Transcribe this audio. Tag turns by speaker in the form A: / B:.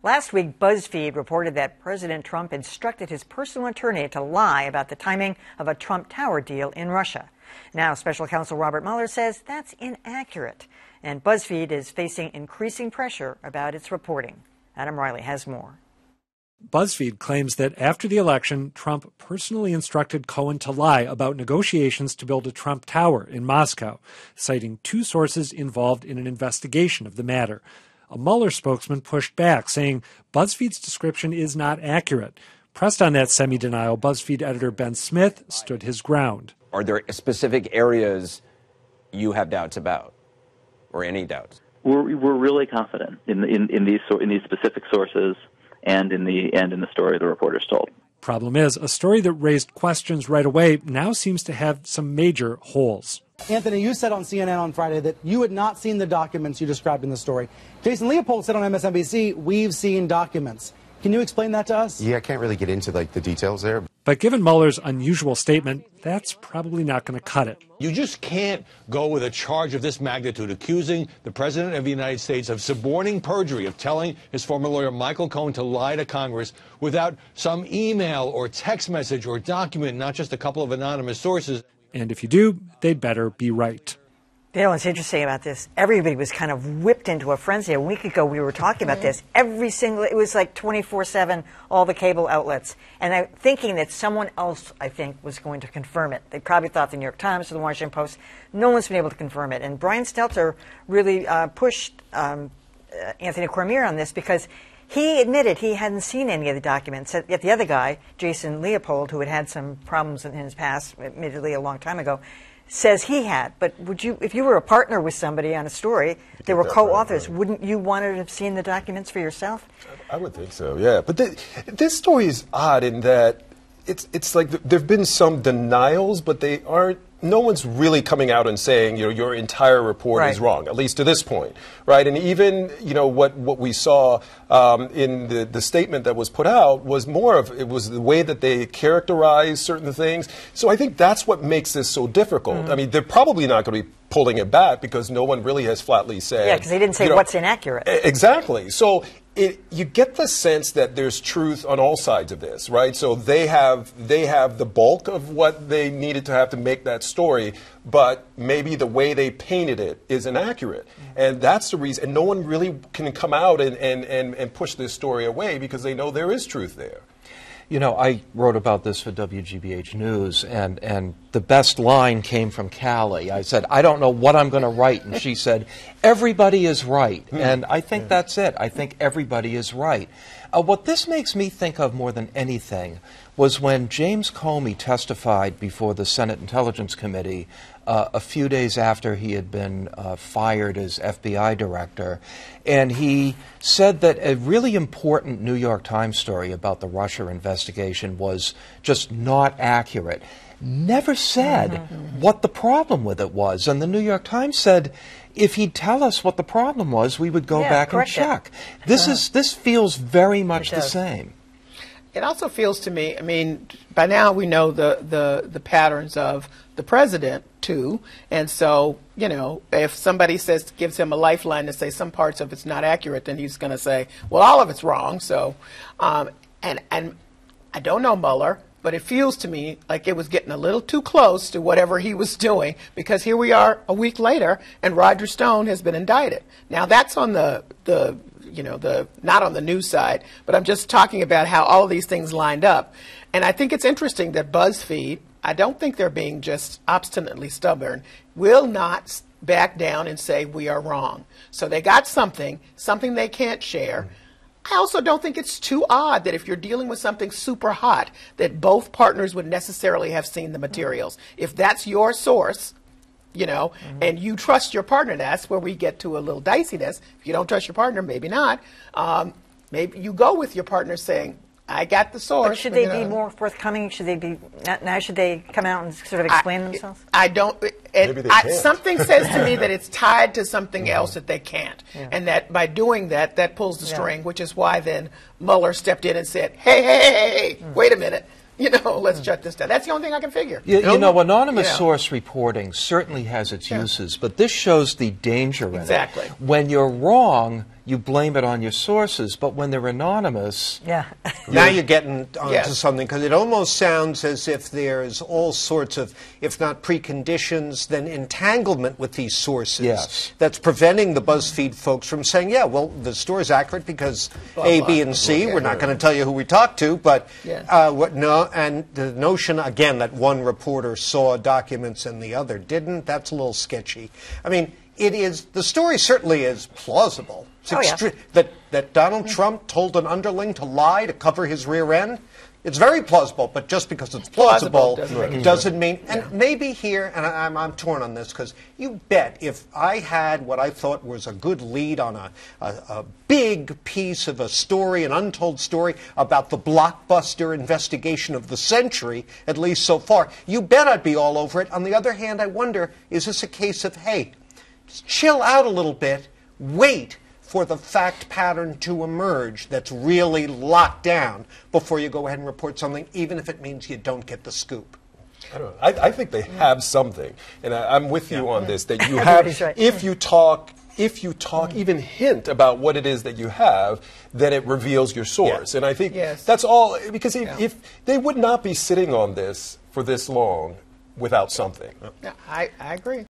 A: Last week, BuzzFeed reported that President Trump instructed his personal attorney to lie about the timing of a Trump Tower deal in Russia. Now, special counsel Robert Mueller says that's inaccurate, and BuzzFeed is facing increasing pressure about its reporting. Adam Riley has more.
B: BuzzFeed claims that after the election, Trump personally instructed Cohen to lie about negotiations to build a Trump Tower in Moscow, citing two sources involved in an investigation of the matter. A Mueller spokesman pushed back, saying BuzzFeed's description is not accurate. Pressed on that semi-denial, BuzzFeed editor Ben Smith stood his ground.
C: Are there specific areas you have doubts about, or any doubts?
D: We're really confident in these specific sources and in the story the reporters told.
B: Problem is, a story that raised questions right away now seems to have some major holes.
E: Anthony, you said on CNN on Friday that you had not seen the documents you described in the story. Jason Leopold said on MSNBC, we've seen documents. Can you explain that to us?
F: Yeah, I can't really get into the details there.
B: But given Mueller's unusual statement, that's probably not going to cut it.
G: You just can't go with a charge of this magnitude, accusing the President of the United States of suborning perjury, of telling his former lawyer Michael Cohen to lie to Congress without some email or text message or document, not just a couple of anonymous sources.
B: And if you do, they'd better be right.
A: You know what's interesting about this? Everybody was kind of whipped into a frenzy. A week ago, we were talking about this. It was like 24/7, all the cable outlets. And I'm thinking that someone else, I think, was going to confirm it. They probably thought the New York Times or the Washington Post. No one's been able to confirm it. And Brian Stelter really pushed Anthony Cormier on this because he admitted he hadn't seen any of the documents. Yet the other guy, Jason Leopold, who had had some problems in his past, admittedly a long time ago, says he had. But would you, if you were a partner with somebody on a story, they were co-authors, wouldn't you want to have seen the documents for yourself?
H: I would think so, yeah. But this story is odd in that it's like there have been some denials, but they aren't. No one's really coming out and saying, your entire report is wrong, at least to this point, right? And even, what we saw in the statement that was put out was it was the way that they characterized certain things. So I think that's what makes this so difficult. Mm-hmm. I mean, they're probably not going to be pulling it back because no one really has flatly said.
A: Yeah, because they didn't say what's inaccurate.
H: Exactly. So you get the sense that there's truth on all sides of this, right? So they have the bulk of what they needed to have to make that story, but maybe the way they painted it is inaccurate. Mm-hmm. And that's the reason. And no one really can come out and push this story away because they know there is truth there.
I: I wrote about this for WGBH News, and the best line came from Callie. I said, I don't know what I'm going to write. And she said, everybody is right. And I think that's it. I think everybody is right. What this makes me think of more than anything was when James Comey testified before the Senate Intelligence Committee a few days after he had been fired as FBI director. And he said that a really important New York Times story about the Russia investigation was just not accurate. Never said what the problem with it was. And the New York Times said, if he'd tell us what the problem was, we would go back and check. This feels very much the same.
J: It also feels to me, I mean, by now we know the patterns of the president, too. And so, if somebody gives him a lifeline to say some parts of it's not accurate, then he's going to say, well, all of it's wrong. So, and I don't know Mueller, but it feels to me like it was getting a little too close to whatever he was doing, because here we are a week later and Roger Stone has been indicted. Now, that's on the not on the news side, but I'm just talking about how all these things lined up. And I think it's interesting that BuzzFeed, I don't think they're being just obstinately stubborn, will not back down and say we are wrong. So they got something they can't share. I also don't think it's too odd that if you're dealing with something super hot, that both partners would necessarily have seen the materials. If that's your source, and you trust your partner, that's where we get to a little diciness. If you don't trust your partner, maybe not. Maybe you go with your partner saying, I got the source.
A: But should they be more forthcoming? Should they be now? Should they come out and sort of explain themselves?
J: I don't. Something says to me that it's tied to something else that they can't, and that by doing that, that pulls the string. Which is why then Mueller stepped in and said, "Hey, wait a minute." Let's shut this down. That's the only thing I can figure.
I: Anonymous source reporting certainly has its uses, but this shows the danger in it. When you're wrong, you blame it on your sources. But when they're anonymous,
A: Yeah.
K: Now you're getting onto
J: Yes.
K: something, because it almost sounds as if there's all sorts of, if not preconditions, then entanglement with these sources.
I: Yes.
K: That's preventing the BuzzFeed folks from saying, yeah, well, the story's accurate because A, B, and C. We're not going to tell you who we talked to, but no. And the notion, again, that one reporter saw documents and the other didn't, that's a little sketchy. I mean, the story certainly is plausible. It's that Donald Trump told an underling to lie to cover his rear end. It's very plausible, but just because it's plausible doesn't mean. And maybe here, and I'm torn on this, because you bet if I had what I thought was a good lead on a big piece of a story, an untold story about the blockbuster investigation of the century, at least so far, you bet I'd be all over it. On the other hand, I wonder, is this a case of, hey, just chill out a little bit, wait for the fact pattern to emerge that's really locked down before you go ahead and report something, even if it means you don't get the scoop?
H: I don't know. I think they have something, and I'm with you on this. That you have, if you talk, even hint about what it is that you have, then it reveals your source. And I think that's all. Because if they would not be sitting on this for this long without something.
J: I agree.